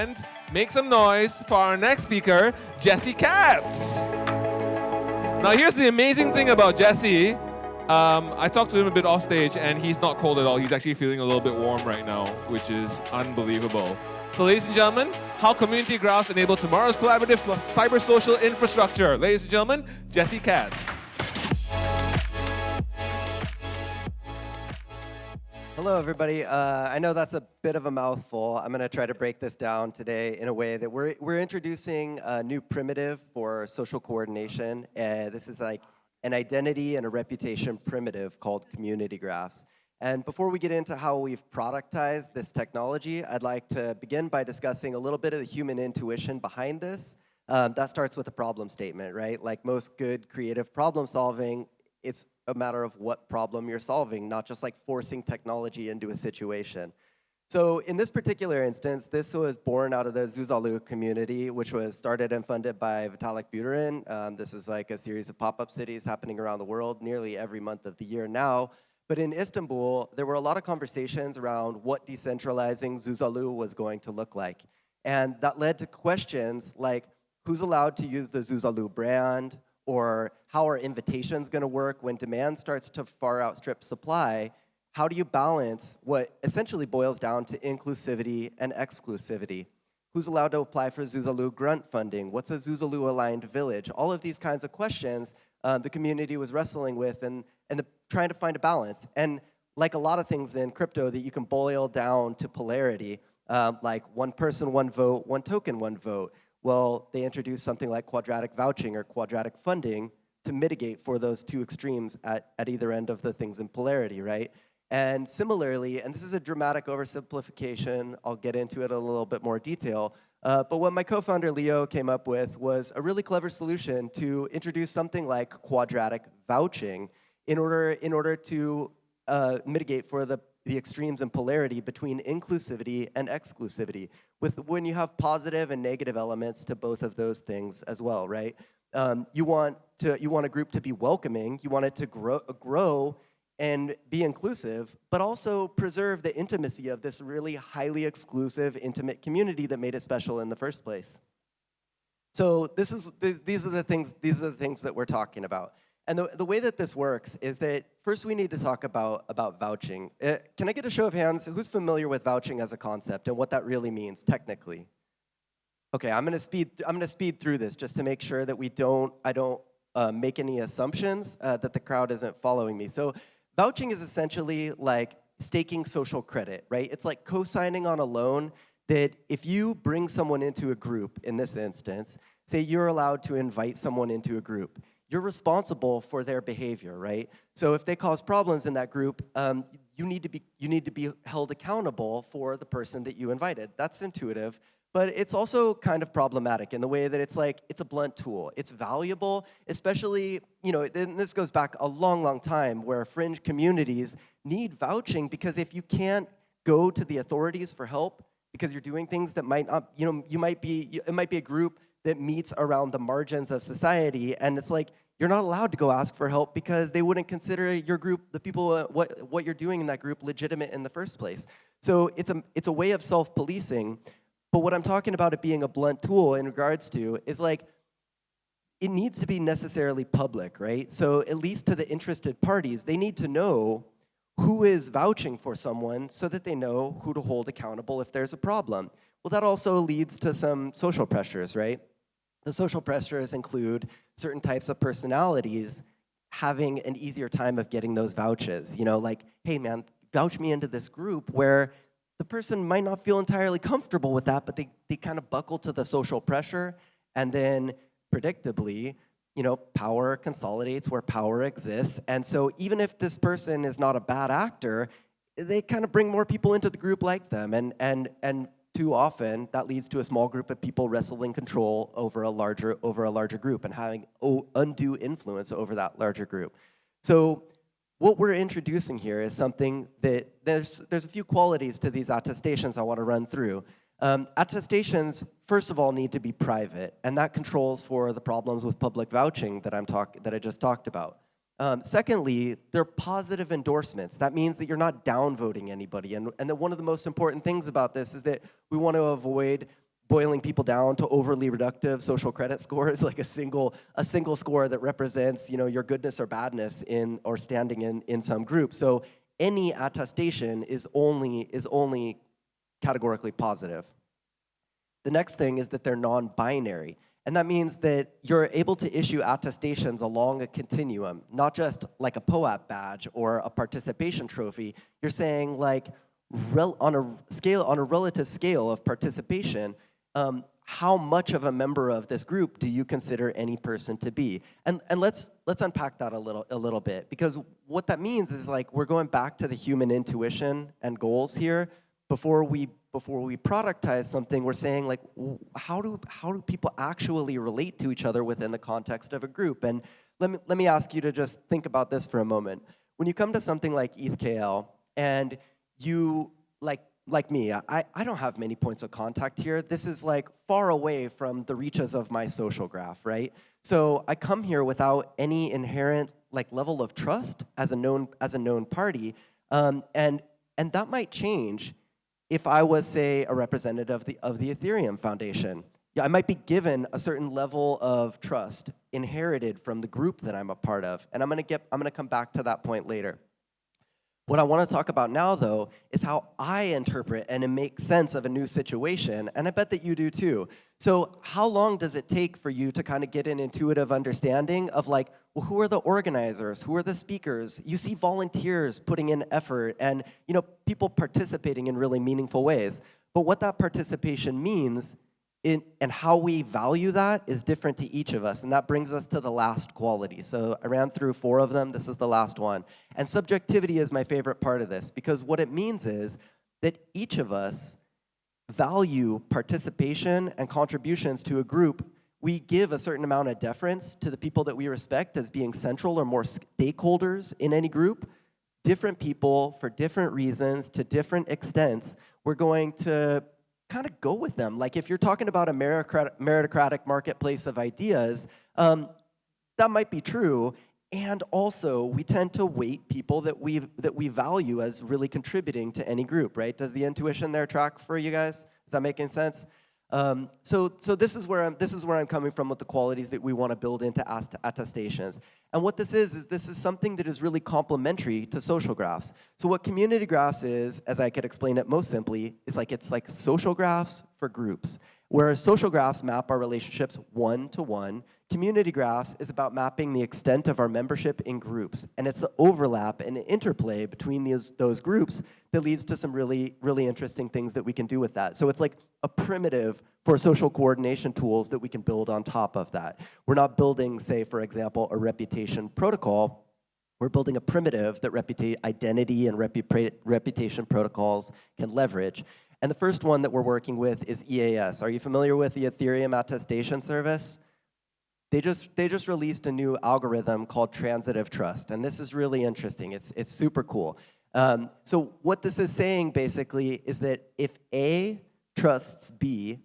And make some noise for our next speaker, Jesse Katz. Now here's the amazing thing about Jesse. I talked to him a bit off stage, and he's not cold at all. He's actually feeling a little bit warm right now, which is unbelievable. So ladies and gentlemen, how community graphs enable tomorrow's collaborative cybersocial infrastructure. Ladies and gentlemen, Jesse Katz. Hello, everybody. I know that's a bit of a mouthful. I'm going to try to break this down today in a way that we're introducing a new primitive for social coordination. This is like an identity and a reputation primitive called community graphs. And before we get into how we've productized this technology, I'd like to begin by discussing a little bit of the human intuition behind this. That starts with a problem statement, right? Like most good creative problem solving, it's a matter of what problem you're solving, not just like forcing technology into a situation. So in this particular instance, this was born out of the Zuzalu community, which was started and funded by Vitalik Buterin. This is like a series of pop-up cities happening around the world nearly every month of the year now. But in Istanbul, there were a lot of conversations around what decentralizing Zuzalu was going to look like. And that led to questions like, who's allowed to use the Zuzalu brand? Or how are invitations going to work when demand starts to far outstrip supply? How do you balance what essentially boils down to inclusivity and exclusivity? Who's allowed to apply for Zuzalu grunt funding? What's a Zuzalu-aligned village? All of these kinds of questions the community was wrestling with and trying to find a balance. And like a lot of things in crypto that you can boil down to polarity, like one person, one vote, one token, one vote. Well, they introduced something like quadratic vouching or quadratic funding to mitigate for those two extremes at either end of the things in polarity, right? And similarly, and this is a dramatic oversimplification, I'll get into it in a little bit more detail, but what my co-founder Leo came up with was a really clever solution to introduce something like quadratic vouching in order to mitigate for the extremes in polarity between inclusivity and exclusivity, when you have positive and negative elements to both of those things as well, right? You want a group to be welcoming, you want it to grow and be inclusive, but also preserve the intimacy of this really highly exclusive, intimate community that made it special in the first place. So these are the things that we're talking about. And the way that this works is that first we need to talk about vouching. Can I get a show of hands? Who's familiar with vouching as a concept and what that really means technically? Okay, I'm gonna speed through this just to make sure that I don't make any assumptions that the crowd isn't following me. So vouching is essentially like staking social credit, right? It's like co-signing on a loan that if you bring someone into a group, in this instance, say you're allowed to invite someone into a group, you're responsible for their behavior, right? So if they cause problems in that group, you need to be held accountable for the person that you invited. That's intuitive, but it's also kind of problematic in the way that it's a blunt tool. It's valuable, especially, and this goes back a long, long time where fringe communities need vouching because if you can't go to the authorities for help because you're doing things that might not, it might be a group that meets around the margins of society, and it's like, you're not allowed to go ask for help because they wouldn't consider your group, the people, what you're doing in that group legitimate in the first place. So it's a way of self-policing, but what I'm talking about it being a blunt tool in regards to is like, it needs to be necessarily public, right? So at least to the interested parties, they need to know who is vouching for someone so that they know who to hold accountable if there's a problem. Well, that also leads to some social pressures, right? The social pressures include certain types of personalities having an easier time of getting those vouchers. Like, hey man, vouch me into this group where the person might not feel entirely comfortable with that, but they kind of buckle to the social pressure, and then predictably, power consolidates where power exists. And so even if this person is not a bad actor, they kind of bring more people into the group like them, and too often, that leads to a small group of people wrestling control over a larger group and having undue influence over that larger group. So what we're introducing here is something that there's a few qualities to these attestations I want to run through. Attestations, first of all, need to be private, and that controls for the problems with public vouching that I just talked about. Secondly, they're positive endorsements. That means that you're not downvoting anybody. And that one of the most important things about this is that we want to avoid boiling people down to overly reductive social credit scores, like a single score that represents, your goodness or badness or standing in some group. So any attestation is only categorically positive. The next thing is that they're non-binary. And that means that you're able to issue attestations along a continuum, not just like a POAP badge or a participation trophy. You're saying like on a relative scale of participation, how much of a member of this group do you consider any person to be? And let's unpack that a little bit, because what that means is like we're going back to the human intuition and goals here. Before we productize something, we're saying like, how do people actually relate to each other within the context of a group? And let me ask you to just think about this for a moment. When you come to something like ETHKL, and you like me, I don't have many points of contact here. This is like far away from the reaches of my social graph, right? So I come here without any inherent like level of trust as a known party, and that might change if I was, say, a representative of the Ethereum Foundation. Yeah, I might be given a certain level of trust inherited from the group that I'm a part of, and I'm gonna come back to that point later. What I want to talk about now, though, is how I interpret and make sense of a new situation, and I bet that you do too. So how long does it take for you to kind of get an intuitive understanding of like, well, who are the organizers? Who are the speakers? You see volunteers putting in effort and people participating in really meaningful ways. But what that participation means and how we value that is different to each of us, and that brings us to the last quality. So I ran through 4 of them. This is the last one. And subjectivity is my favorite part of this, because what it means is that each of us value participation and contributions to a group. We give a certain amount of deference to the people that we respect as being central or more stakeholders in any group. Different people, for different reasons, to different extents, we're going to kind of go with them. Like if you're talking about a meritocratic marketplace of ideas, that might be true. And also, we tend to weight people that we value as really contributing to any group, right? Does the intuition there track for you guys? Is that making sense? So this is where I'm coming from with the qualities that we want to build into attestations. And what this is something that is really complementary to social graphs. So what community graphs is, as I could explain it most simply, is like it's like social graphs for groups. Whereas social graphs map our relationships one-to-one, community graphs is about mapping the extent of our membership in groups. And it's the overlap and interplay between those groups that leads to some really, really interesting things that we can do with that. So it's like a primitive for social coordination tools that we can build on top of that. We're not building, say, for example, a reputation protocol. We're building a primitive that identity and reputation protocols can leverage. And the first one that we're working with is EAS. Are you familiar with the Ethereum attestation service? They just released a new algorithm called transitive trust, and this is really interesting. It's super cool. So what this is saying basically is that if A trusts B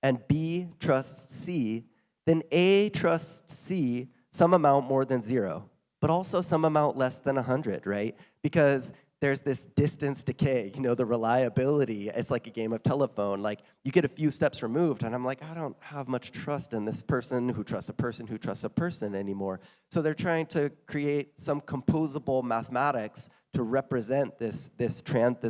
and B trusts C, then A trusts C some amount more than 0, but also some amount less than 100, right? Because there's this distance decay, the reliability. It's like a game of telephone. Like, you get a few steps removed, and I'm like, I don't have much trust in this person who trusts a person who trusts a person anymore. So they're trying to create some composable mathematics to represent this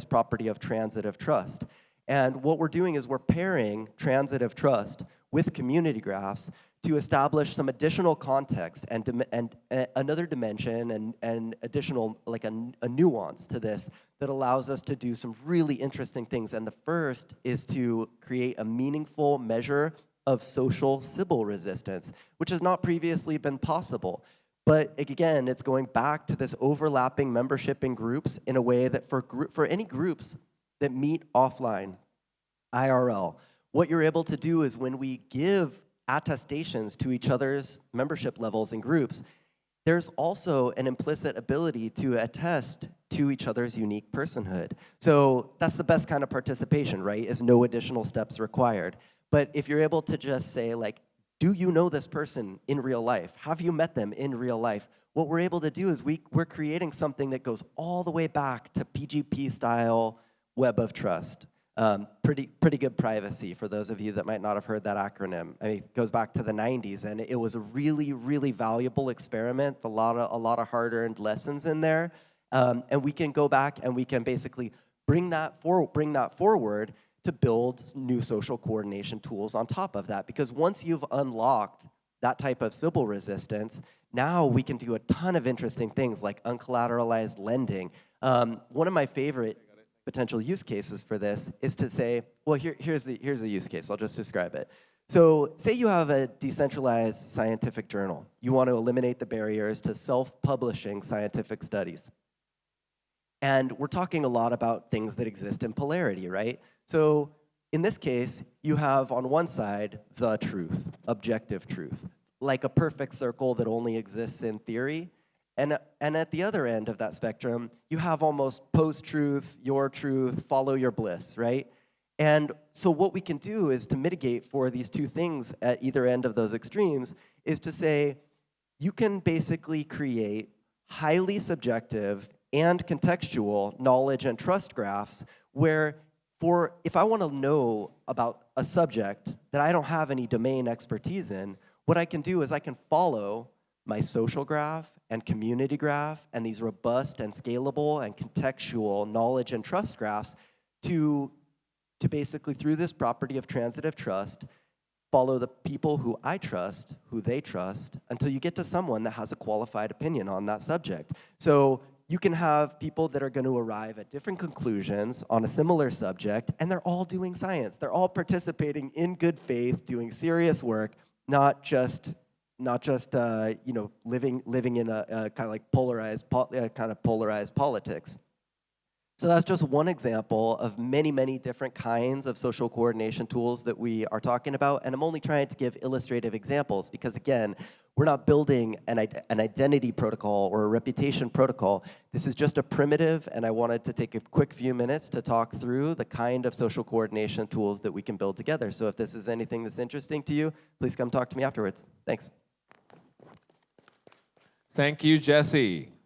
property of transitive trust. And what we're doing is we're pairing transitive trust with community graphs to establish some additional context and another dimension and additional, like a nuance to this that allows us to do some really interesting things. And the first is to create a meaningful measure of social Sybil resistance, which has not previously been possible. But again, it's going back to this overlapping membership in groups in a way that for any groups that meet offline, IRL, what you're able to do is when we give attestations to each other's membership levels in groups, there's also an implicit ability to attest to each other's unique personhood. So that's the best kind of participation, right? Is no additional steps required. But if you're able to just say, like, do you know this person in real life? Have you met them in real life? What we're able to do is we're creating something that goes all the way back to PGP-style web of trust. Pretty good privacy for those of you that might not have heard that acronym. I mean, it goes back to the 90s, and it was a really valuable experiment. A lot of hard-earned lessons in there, and we can go back and we can basically bring that forward to build new social coordination tools on top of that. Because once you've unlocked that type of Sybil resistance, now we can do a ton of interesting things like uncollateralized lending. One of my favorite potential use cases for this is to say, well, here's the use case. I'll just describe it. So say you have a decentralized scientific journal. You want to eliminate the barriers to self-publishing scientific studies. And we're talking a lot about things that exist in polarity, right? So in this case, you have on one side the truth, objective truth, like a perfect circle that only exists in theory. And at the other end of that spectrum, you have almost post-truth, your truth, follow your bliss, right? And so what we can do is to mitigate for these two things at either end of those extremes is to say, you can basically create highly subjective and contextual knowledge and trust graphs where if I want to know about a subject that I don't have any domain expertise in, what I can do is I can follow my social graph and community graph and these robust and scalable and contextual knowledge and trust graphs to basically, through this property of transitive trust, follow the people who I trust, who they trust, until you get to someone that has a qualified opinion on that subject. So you can have people that are going to arrive at different conclusions on a similar subject, and they're all doing science. They're all participating in good faith, doing serious work, not just you know, living in a kind of like polarized politics. So that's just one example of many different kinds of social coordination tools that we are talking about, and I'm only trying to give illustrative examples because, again, we're not building an identity protocol or a reputation protocol. This is just a primitive, and I wanted to take a quick few minutes to talk through the kind of social coordination tools that we can build together. So if this is anything that's interesting to you, please come talk to me afterwards. Thanks. Thank you, Jesse.